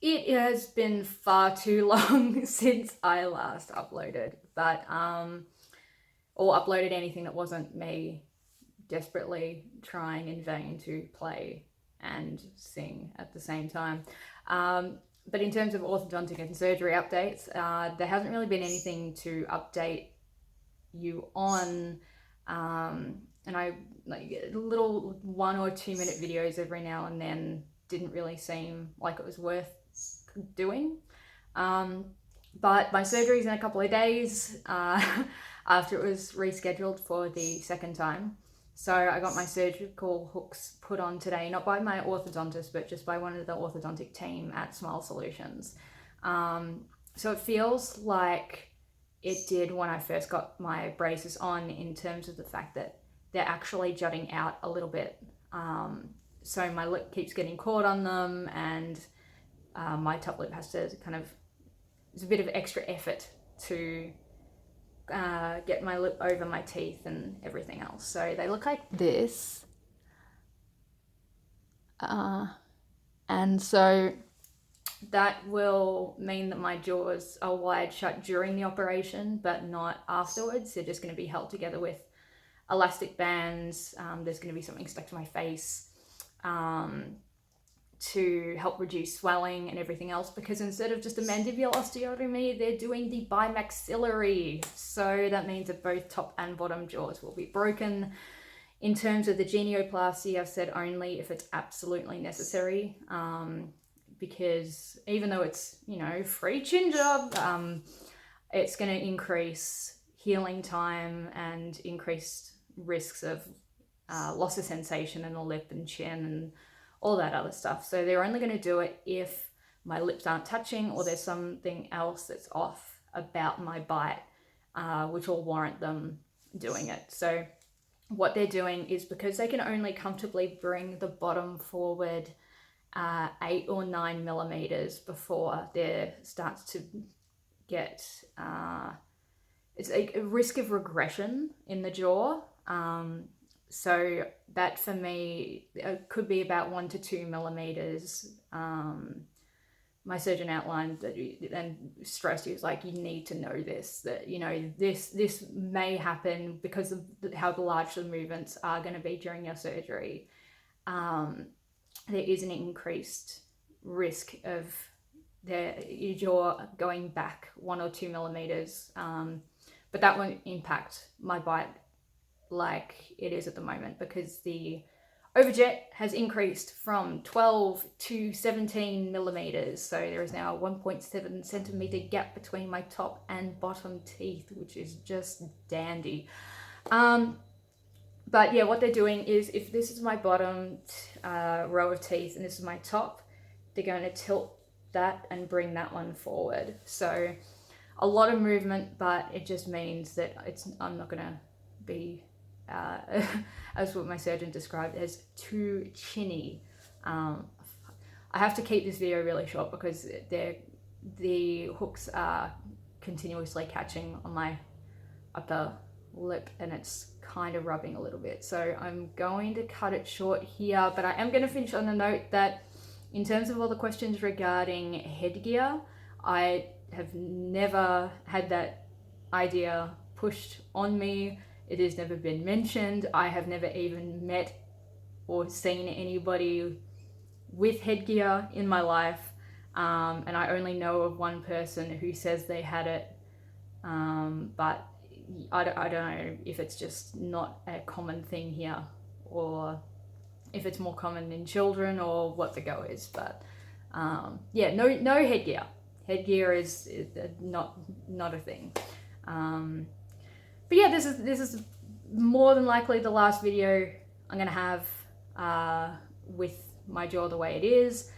It has been far too long since I last uploaded, or uploaded anything that wasn't me desperately trying in vain to play and sing at the same time. But in terms of orthodontic and surgery updates, there hasn't really been anything to update you on. And I like little 1 or 2 minute videos every now and then didn't really seem like it was worth doing. But my surgery's in a couple of days after it was rescheduled for the second time. So I got my surgical hooks put on today, not by my orthodontist, but just by one of the orthodontic team at Smile Solutions. So it feels like it did when I first got my braces on, in terms of the fact that they're actually jutting out a little bit. So my lip keeps getting caught on them, and my top lip has to it's a bit of extra effort to get my lip over my teeth and everything else. So they look like this. And so that will mean that my jaws are wide shut during the operation, but not afterwards. They're just going to be held together with elastic bands. There's going to be something stuck to my face to help reduce swelling and everything else, because instead of just a mandibular osteotomy, they're doing the bimaxillary. So that means that both top and bottom jaws will be broken. In terms of the genioplasty, I've said only if it's absolutely necessary, because even though it's, free chin job, it's going to increase healing time and increased risks of loss of sensation in the lip and chin and all that other stuff. So they're only going to do it if my lips aren't touching or there's something else that's off about my bite, which will warrant them doing it. So what they're doing is, because they can only comfortably bring the bottom forward 8 or 9 millimeters before there starts to get it's a risk of regression in the jaw. So that for me could be about 1 to 2 millimeters. My surgeon outlined that and stressed, he was like, you need to know this, that this may happen because of how large the movements are going to be during your surgery. There is an increased risk of your jaw going back 1 or 2 millimeters, but that won't impact my bite like it is at the moment, because the overjet has increased from 12 to 17 millimeters. So there is now a 1.7 centimeter gap between my top and bottom teeth, which is just dandy. But yeah, what they're doing is, if this is my bottom row of teeth and this is my top, they're going to tilt that and bring that one forward. So a lot of movement, but it just means that I'm not going to be as what my surgeon described as too chinny. I have to keep this video really short because the hooks are continuously catching on my upper lip and it's kind of rubbing a little bit. So I'm going to cut it short here, but I am going to finish on a note that in terms of all the questions regarding headgear, I have never had that idea pushed on me. It has never been mentioned. I have never even met or seen anybody with headgear in my life. And I only know of one person who says they had it. But I don't know if it's just not a common thing here, or if it's more common in children, or what the go is. But yeah, no headgear. Headgear is not a thing. But yeah, this is more than likely the last video I'm gonna have with my jaw the way it is.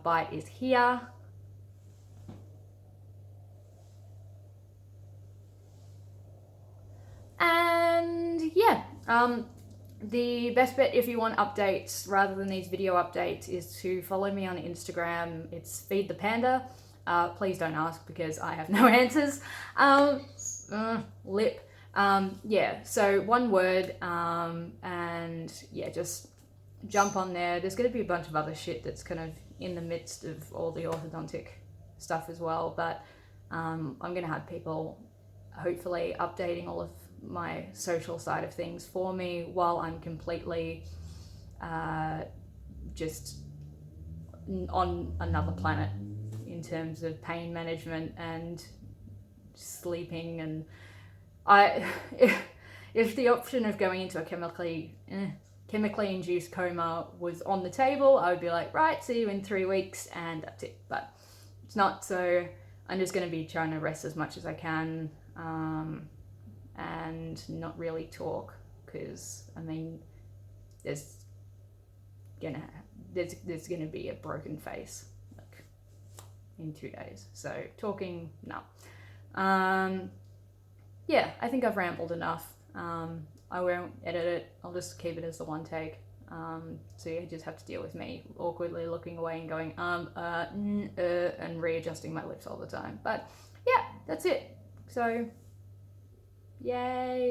Bite is here. And yeah, the best bet if you want updates rather than these video updates is to follow me on Instagram. It's Feed the Panda. Please don't ask because I have no answers. Lip. Yeah, so one word, and yeah, just jump on there. There's going to be a bunch of other shit that's kind of in the midst of all the orthodontic stuff as well. But I'm going to have people hopefully updating all of my social side of things for me while I'm completely just on another planet in terms of pain management and sleeping. And if the option of going into a chemically induced coma was on the table, I would be like, right, see you in 3 weeks, and that's it. But it's not, so I'm just going to be trying to rest as much as I can, and not really talk, because I mean, there's gonna be a broken face like in 2 days. So talking, no. Yeah, I think I've rambled enough. I won't edit it. I'll just keep it as the one take. So you just have to deal with me awkwardly looking away and going and readjusting my lips all the time. But yeah, that's it. So yay.